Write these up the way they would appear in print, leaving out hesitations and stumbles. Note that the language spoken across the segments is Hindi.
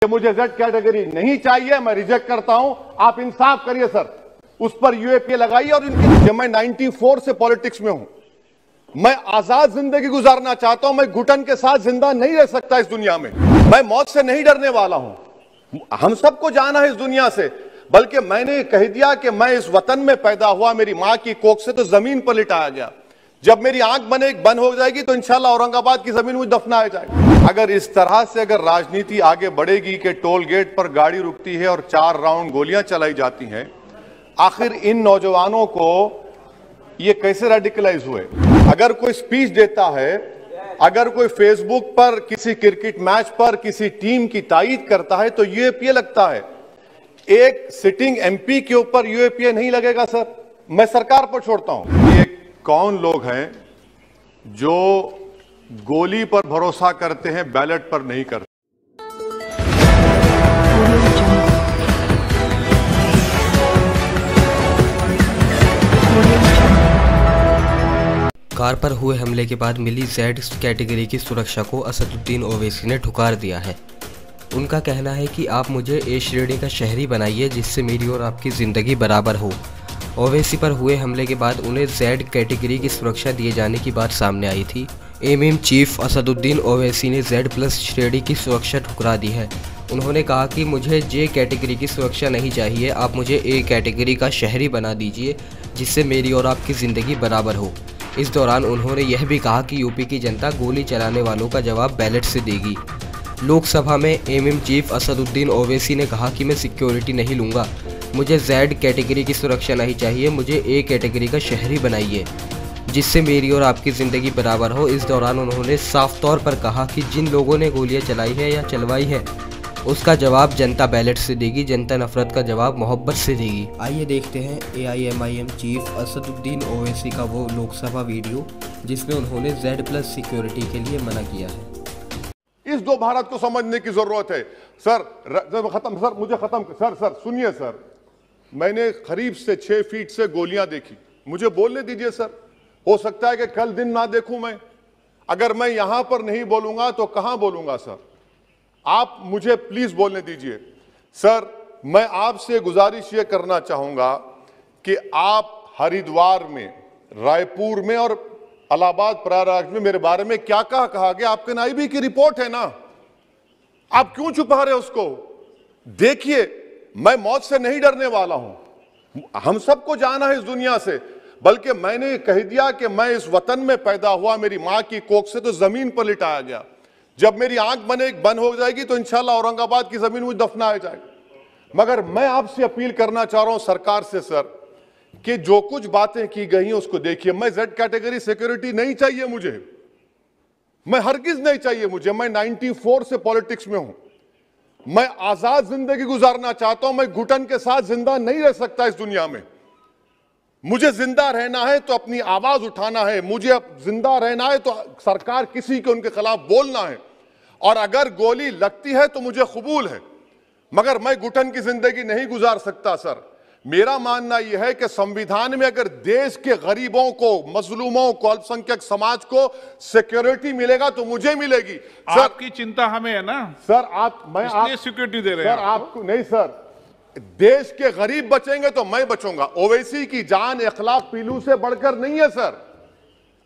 मुझे जेड कैटेगरी नहीं चाहिए, मैं रिजेक्ट करता हूं। आप इंसाफ करिए सर, उस पर यूएपीए लगाइए। और इनकी मैं 94 से पॉलिटिक्स में हूं, मैं आजाद जिंदगी गुजारना चाहता हूं। मैं घुटन के साथ जिंदा नहीं रह सकता इस दुनिया में। मैं मौत से नहीं डरने वाला हूं, हम सबको जाना है इस दुनिया से। बल्कि मैंने कह दिया कि मैं इस वतन में पैदा हुआ, मेरी मां की कोख से तो जमीन पर लिटाया गया। जब मेरी आंख बंद हो जाएगी तो इंशाल्लाह औरंगाबाद की जमीन मुझे दफनाया जाएगा। अगर इस तरह से अगर राजनीति आगे बढ़ेगी कि टोल गेट पर गाड़ी रुकती है और 4 राउंड गोलियां चलाई जाती हैं, आखिर इन नौजवानों को ये कैसे रेडिकलाइज हुए? अगर कोई स्पीच देता है, अगर कोई फेसबुक पर किसी क्रिकेट मैच पर किसी टीम की तायीद करता है तो यूएपीए लगता है। एक सिटिंग एमपी के ऊपर यूएपीए नहीं लगेगा सर। मैं सरकार पर छोड़ता हूं। ये कौन लोग हैं जो गोली पर भरोसा करते हैं, बैलेट पर नहीं करते? कार पर हुए हमले के बाद मिली जेड कैटेगरी की सुरक्षा को असदुद्दीन ओवैसी ने ठुकार दिया है। उनका कहना है कि आप मुझे ए श्रेणी का शहरी बनाइए जिससे मेरी और आपकी ज़िंदगी बराबर हो। ओवैसी पर हुए हमले के बाद उन्हें जेड कैटेगरी की सुरक्षा दिए जाने की बात सामने आई थी। एमएम चीफ असदुद्दीन ओवैसी ने जेड प्लस श्रेणी की सुरक्षा ठुकरा दी है। उन्होंने कहा कि मुझे जे कैटेगरी की सुरक्षा नहीं चाहिए, आप मुझे ए कैटेगरी का शहरी बना दीजिए जिससे मेरी और आपकी ज़िंदगी बराबर हो। इस दौरान उन्होंने यह भी कहा कि यूपी की जनता गोली चलाने वालों का जवाब बैलेट से देगी। लोकसभा में एमएम चीफ असदुद्दीन ओवैसी ने कहा कि मैं सिक्योरिटी नहीं लूँगा, मुझे जेड कैटेगरी की सुरक्षा नहीं चाहिए, मुझे ए कैटेगरी का शहरी बनाइए जिससे मेरी और आपकी ज़िंदगी बराबर हो। इस दौरान उन्होंने साफ तौर पर कहा कि जिन लोगों ने गोलियां चलाई है या चलवाई है उसका जवाब जनता बैलेट से देगी, जनता नफरत का जवाब मोहब्बत से देगी। आइए देखते हैं एआईएमआईएम चीफ असदुद्दीन ओवैसी का वो लोकसभा वीडियो जिसमें उन्होंने जेड प्लस सिक्योरिटी के लिए मना किया है। इस दो भारत को समझने की जरूरत है सर। खत्म सर, मुझे खत्म सर सुनिए सर, मैंने करीब से 6 फीट से गोलियां देखी, मुझे बोलने दीजिए सर। हो सकता है कि कल दिन ना देखूं मैं। अगर मैं यहां पर नहीं बोलूंगा तो कहां बोलूंगा सर? आप मुझे प्लीज बोलने दीजिए सर। मैं आपसे गुजारिश ये करना चाहूंगा कि आप हरिद्वार में, रायपुर में और इलाहाबाद प्रयागराज में मेरे बारे में क्या कहा गया? आपके नाईबी की रिपोर्ट है ना, आप क्यों छुपा रहे उसको? देखिए, मैं मौत से नहीं डरने वाला हूं, हम सबको जाना है इस दुनिया से। बल्कि मैंने कह दिया कि मैं इस वतन में पैदा हुआ, मेरी मां की कोख से तो जमीन पर लिटाया गया। जब मेरी आंख बंद हो जाएगी तो इंशाल्लाह औरंगाबाद की जमीन मुझे दफनाया जाएगा। मगर मैं आपसे अपील करना चाह रहा हूं सरकार से सर, कि जो कुछ बातें की गई हैं उसको देखिए। मैं जेड कैटेगरी सिक्योरिटी नहीं चाहिए मुझे, मैं हरगिज नहीं चाहिए मुझे। मैं 94 से पॉलिटिक्स में हूं, मैं आजाद जिंदगी गुजारना चाहता हूं। मैं घुटन के साथ जिंदा नहीं रह सकता इस दुनिया में। मुझे जिंदा रहना है तो अपनी आवाज उठाना है, मुझे जिंदा रहना है तो सरकार किसी के उनके खिलाफ बोलना है। और अगर गोली लगती है तो मुझे कबूल है, मगर मैं घुटन की जिंदगी नहीं गुजार सकता सर। मेरा मानना यह है कि संविधान में अगर देश के गरीबों को, मजलूमों को, अल्पसंख्यक समाज को सिक्योरिटी मिलेगा तो मुझे मिलेगी सर। आपकी चिंता हमें है ना सर, इसलिए सिक्योरिटी दे रहे हैं सर। आपको नहीं सर, देश के गरीब बचेंगे तो मैं बचूंगा। ओवैसी की जान इखलाक पीलू से बढ़कर नहीं है सर।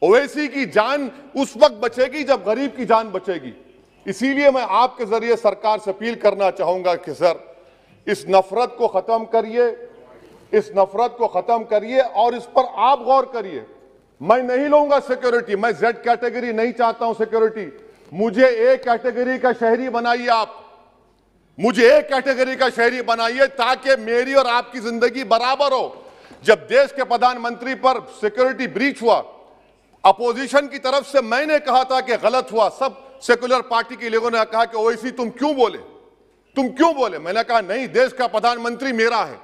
ओवैसी की जान उस वक्त बचेगी जब गरीब की जान बचेगी। इसीलिए मैं आपके जरिए सरकार से अपील करना चाहूंगा कि सर, इस नफरत को खत्म करिए, इस नफरत को खत्म करिए और इस पर आप गौर करिए। मैं नहीं लूंगा सिक्योरिटी, मैं जेड कैटेगरी नहीं चाहता हूं सिक्योरिटी। मुझे ए कैटेगरी का शहरी बनाइए, आप मुझे ए कैटेगरी का शहरी बनाइए ताकि मेरी और आपकी जिंदगी बराबर हो। जब देश के प्रधानमंत्री पर सिक्योरिटी ब्रीच हुआ, अपोजिशन की तरफ से मैंने कहा था कि गलत हुआ। सब सेकुलर पार्टी के लोगों ने कहा कि ओवैसी तुम क्यों बोले? मैंने कहा नहीं, देश का प्रधानमंत्री मेरा है,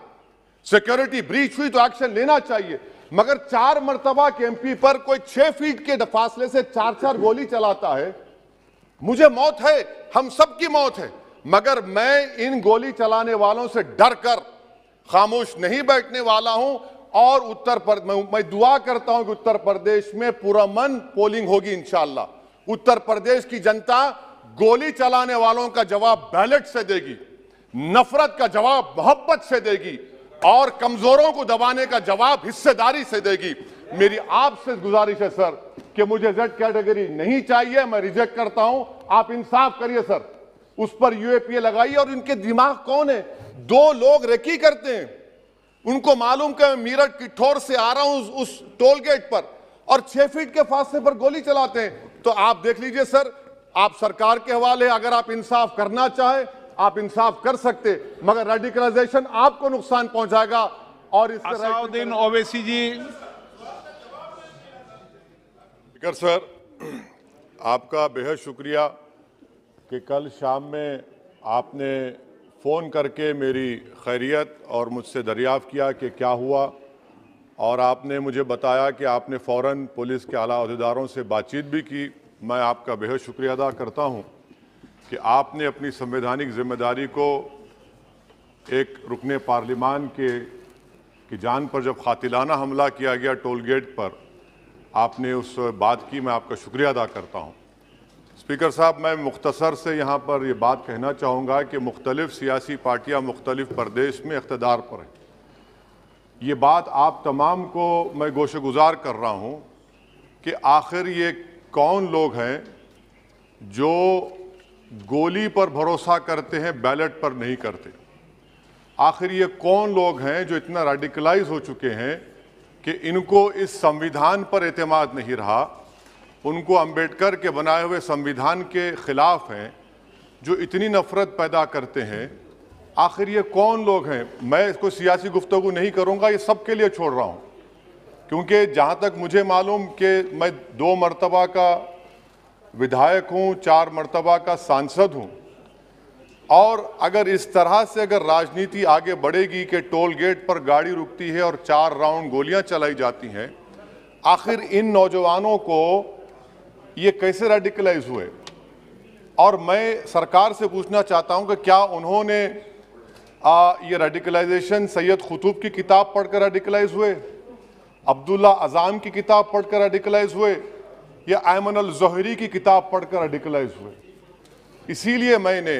सिक्योरिटी ब्रीच हुई तो एक्शन लेना चाहिए। मगर 4 मर्तबा के एमपी पर कोई 6 फीट के फासले से 4 गोली चलाता है। मुझे मौत है, हम सबकी मौत है, मगर मैं इन गोली चलाने वालों से डर कर खामोश नहीं बैठने वाला हूं। और मैं दुआ करता हूं कि उत्तर प्रदेश में पुरअमन पोलिंग होगी इंशाअल्लाह। उत्तर प्रदेश की जनता गोली चलाने वालों का जवाब बैलेट से देगी, नफरत का जवाब मोहब्बत से देगी और कमजोरों को दबाने का जवाब हिस्सेदारी से देगी। मेरी आपसे गुजारिश है सर कि मुझे जेड कैटेगरी नहीं चाहिए, मैं रिजेक्ट करता हूं। आप इंसाफ करिए सर, उस पर यूएपीए लगाइए। और इनके दिमाग कौन है? 2 लोग रेकी करते हैं, उनको मालूम कि मैं मीरठ की ठोर से आ रहा हूं उस टोल गेट पर, और 6 फीट के फासले पर गोली चलाते हैं। तो आप देख लीजिए सर, आप सरकार के हवाले, अगर आप इंसाफ करना चाहे आप इंसाफ कर सकते, मगर रेडिकलाइजेशन आपको नुकसान पहुंचाएगा। और इससे असाउद्दीन ओवैसी जी। स्पीकर सर, आपका बेहद शुक्रिया कि कल शाम में आपने फ़ोन करके मेरी खैरियत और मुझसे दरियाफ़्त किया कि क्या हुआ, और आपने मुझे बताया कि आपने फ़ौरन पुलिस के आला अहदेदारों से बातचीत भी की। मैं आपका बेहद शुक्रिया अदा करता हूं कि आपने अपनी संवैधानिक जिम्मेदारी को एक रुकने पार्लिमान की जान पर जब कातिलाना हमला किया गया टोल गेट पर, आपने उस बात की, मैं आपका शुक्रिया अदा करता हूं। स्पीकर साहब, मैं मुख्तसर से यहाँ पर ये बात कहना चाहूँगा कि मुख्तलिफ सियासी पार्टियाँ मुख्तलिफ प्रदेश में इक़्तिदार पर हैं। ये बात आप तमाम को मैं गोशेगुजार कर रहा हूँ कि आखिर ये कौन लोग हैं जो गोली पर भरोसा करते हैं, बैलेट पर नहीं करते। आखिर ये कौन लोग हैं जो इतना रेडिकलाइज हो चुके हैं कि इनको इस संविधान पर एतमाद नहीं रहा, उनको अंबेडकर के बनाए हुए संविधान के खिलाफ हैं, जो इतनी नफरत पैदा करते हैं। आखिर ये कौन लोग हैं? मैं इसको सियासी गुफ्तगू नहीं करूंगा, ये सबके लिए छोड़ रहा हूं, क्योंकि जहां तक मुझे मालूम कि मैं 2 मरतबा का विधायक हूं, 4 मरतबा का सांसद हूं, और अगर इस तरह से अगर राजनीति आगे बढ़ेगी कि टोल गेट पर गाड़ी रुकती है और 4 राउंड गोलियां चलाई जाती हैं, आखिर इन नौजवानों को ये कैसे रेडिकलाइज हुए? और मैं सरकार से पूछना चाहता हूं कि क्या उन्होंने ये रेडिकलाइजेशन सैयद कुतुब की किताब पढ़कर रेडिकलाइज हुए, अब्दुल्ला अज़ाम की किताब पढ़कर रेडिकलाइज हुए, या अयमन अल ज़ोहरी की किताब पढ़कर रेडिकलाइज हुए? इसीलिए मैंने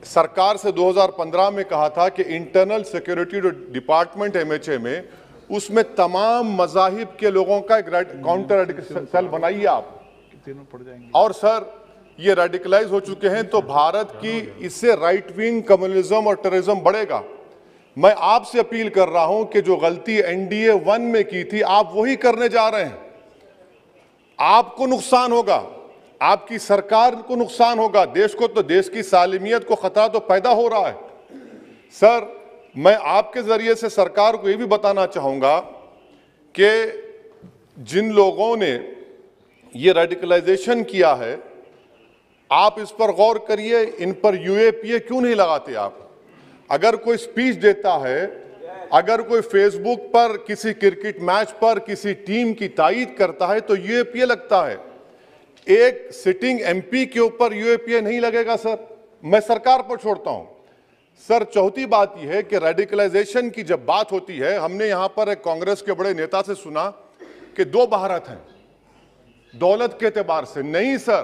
सरकार से 2015 में कहा था कि इंटरनल सिक्योरिटी डिपार्टमेंट MHA में, उसमें तमाम मज़ाहिब के लोगों का एक काउंटर रेडिकल सेल बनाइए आप। और सर, ये रेडिकलाइज हो चुके हैं तो भारत की इससे राइट विंग कम्युनिज्म और टेररिज्म बढ़ेगा। मैं आपसे अपील कर रहा हूं कि जो गलती NDA 1 में की थी, आप वही करने जा रहे हैं। आपको नुकसान होगा, आपकी सरकार को नुकसान होगा, देश को, तो देश की सालिमियत को खतरा तो पैदा हो रहा है। सर, मैं आपके जरिए से सरकार को यह भी बताना चाहूंगा कि जिन लोगों ने ये रेडिकलाइजेशन किया है, आप इस पर गौर करिए, इन पर UAPA क्यों नहीं लगाते आप? अगर कोई स्पीच देता है, अगर कोई फेसबुक पर किसी क्रिकेट मैच पर किसी टीम की तायीद करता है तो UAPA लगता है। एक सिटिंग MP के ऊपर UAPA नहीं लगेगा सर, मैं सरकार पर छोड़ता हूं। सर, चौथी बात यह है कि रेडिकलाइजेशन की जब बात होती है, हमने यहां पर एक कांग्रेस के बड़े नेता से सुना कि 2 भारत हैं दौलत के एतबार से। नहीं सर,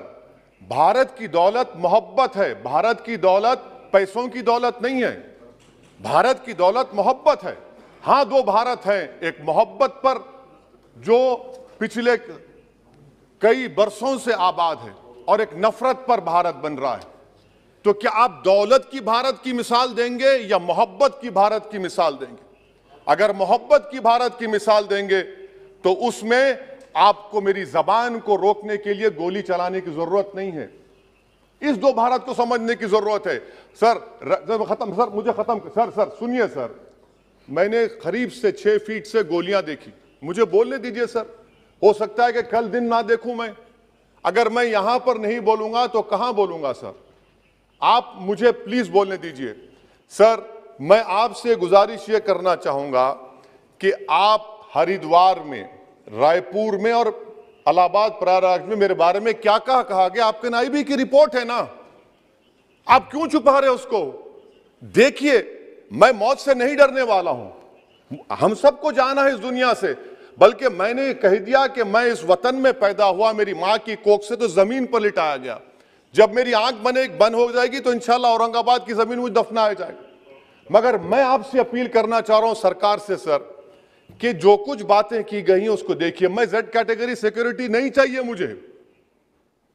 भारत की दौलत मोहब्बत है, भारत की दौलत पैसों की दौलत नहीं है, भारत की दौलत मोहब्बत है। हां, 2 भारत हैं, एक मोहब्बत पर जो पिछले कई बरसों से आबाद है, और एक नफरत पर भारत बन रहा है। तो क्या आप दौलत की भारत की मिसाल देंगे या मोहब्बत की भारत की मिसाल देंगे? अगर मोहब्बत की भारत की मिसाल देंगे तो उसमें आपको मेरी जबान को रोकने के लिए गोली चलाने की जरूरत नहीं है। इस 2 भारत को समझने की जरूरत है। सर, खत्म सर, मुझे खत्म सर सुनिए सर, मैंने करीब से 6 फीट से गोलियां देखी, मुझे बोलने दीजिए सर। हो सकता है कि कल दिन ना देखूं मैं, अगर मैं यहां पर नहीं बोलूंगा तो कहां बोलूंगा सर? आप मुझे प्लीज बोलने दीजिए। सर, मैं आपसे गुजारिश ये करना चाहूंगा कि आप हरिद्वार में, रायपुर में और इलाहाबाद प्रयागराज में मेरे बारे में क्या कहा गया, आपके नाईबी की रिपोर्ट है ना, आप क्यों छुपा रहे उसको? देखिए, मैं मौत से नहीं डरने वाला हूं, हम सबको जाना है इस दुनिया से, बल्कि मैंने कह दिया कि मैं इस वतन में पैदा हुआ, मेरी मां की कोख से तो जमीन पर लिटाया गया, जब मेरी आंख बंद हो जाएगी तो इंशाल्लाह औरंगाबाद की जमीन मुझे दफनाया जाएगा। मगर मैं आपसे अपील करना चाह रहा हूं सरकार से सर, कि जो कुछ बातें की गई हैं उसको देखिए। मैं जेड कैटेगरी सिक्योरिटी नहीं चाहिए मुझे,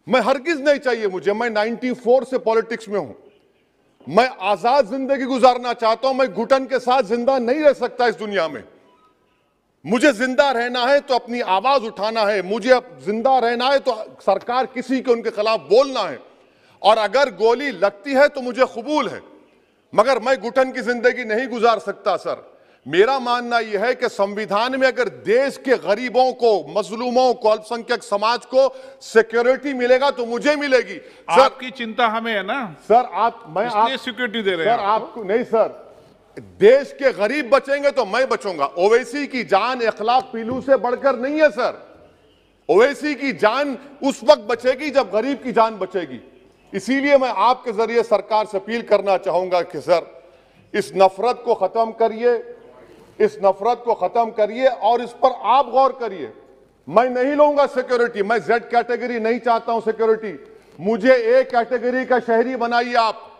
मैं हरगिज नहीं चाहिए मुझे। मैं 94 से पॉलिटिक्स में हूं, मैं आजाद जिंदगी गुजारना चाहता हूं। मैं घुटन के साथ जिंदा नहीं रह सकता इस दुनिया में। मुझे जिंदा रहना है तो अपनी आवाज उठाना है, मुझे अब जिंदा रहना है तो सरकार किसी के उनके खिलाफ बोलना है, और अगर गोली लगती है तो मुझे कबूल है, मगर मैं घुटन की जिंदगी नहीं गुजार सकता सर। मेरा मानना यह है कि संविधान में अगर देश के गरीबों को, मजलूमों को, अल्पसंख्यक समाज को सिक्योरिटी मिलेगा तो मुझे मिलेगी सर। आपकी चिंता हमें है ना सर मैं इसलिए सिक्योरिटी दे रहे हैं सर आपको नहीं सर, देश के गरीब बचेंगे तो मैं बचूंगा। ओवैसी की जान इखलाक पीलू से बढ़कर नहीं है सर। ओवैसी की जान उस वक्त बचेगी जब गरीब की जान बचेगी। इसीलिए मैं आपके जरिए सरकार से अपील करना चाहूंगा कि सर इस नफरत को खत्म करिए, इस नफरत को खत्म करिए और इस पर आप गौर करिए। मैं नहीं लूंगा सिक्योरिटी, मैं जेड कैटेगरी नहीं चाहता हूं सिक्योरिटी। मुझे ए कैटेगरी का शहरी बनाइए आप,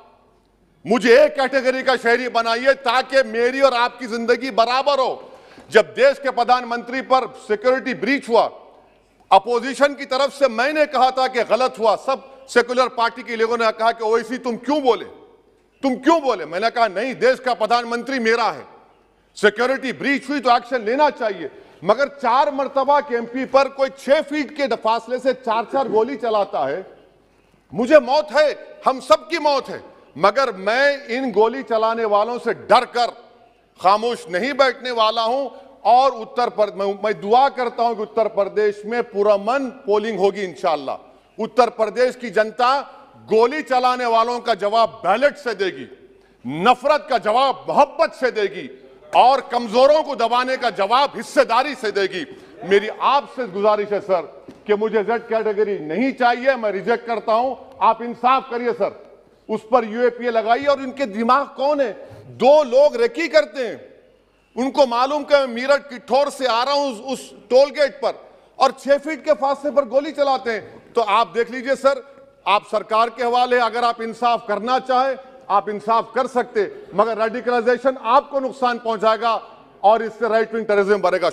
मुझे एक कैटेगरी का शहरी बनाइए ताकि मेरी और आपकी जिंदगी बराबर हो। जब देश के प्रधानमंत्री पर सिक्योरिटी ब्रीच हुआ, अपोजिशन की तरफ से मैंने कहा था कि गलत हुआ। सब सेकुलर पार्टी के लोगों ने कहा कि ओवैसी तुम क्यों बोले। मैंने कहा नहीं, देश का प्रधानमंत्री मेरा है, सिक्योरिटी ब्रीच हुई तो एक्शन लेना चाहिए। मगर 4 मर्तबा के एमपी पर कोई 6 फीट के फासले से 4-4 गोली चलाता है। मुझे मौत है, हम सबकी मौत है, मगर मैं इन गोली चलाने वालों से डर कर खामोश नहीं बैठने वाला हूं। और मैं दुआ करता हूं कि उत्तर प्रदेश में पुरअमन पोलिंग होगी इंशाअल्लाह। उत्तर प्रदेश की जनता गोली चलाने वालों का जवाब बैलेट से देगी, नफरत का जवाब मोहब्बत से देगी, और कमजोरों को दबाने का जवाब हिस्सेदारी से देगी। मेरी आपसे गुजारिश है सर कि मुझे जेड कैटेगरी नहीं चाहिए, मैं रिजेक्ट करता हूं। आप इंसाफ करिए सर, उस पर यूएपीए लगाइए। और इनके दिमाग कौन है? 2 लोग रेकी करते हैं, उनको मालूम कि मैं मीरठ की ठोर से आ रहा हूं उस टोल गेट पर, और 6 फीट के फासले पर गोली चलाते हैं। तो आप देख लीजिए सर, आप सरकार के हवाले, अगर आप इंसाफ करना चाहे आप इंसाफ कर सकते, मगर रेडिकलाइजेशन आपको नुकसान पहुंचाएगा और इससे राइट विंग टेररिज्म बढ़ेगा।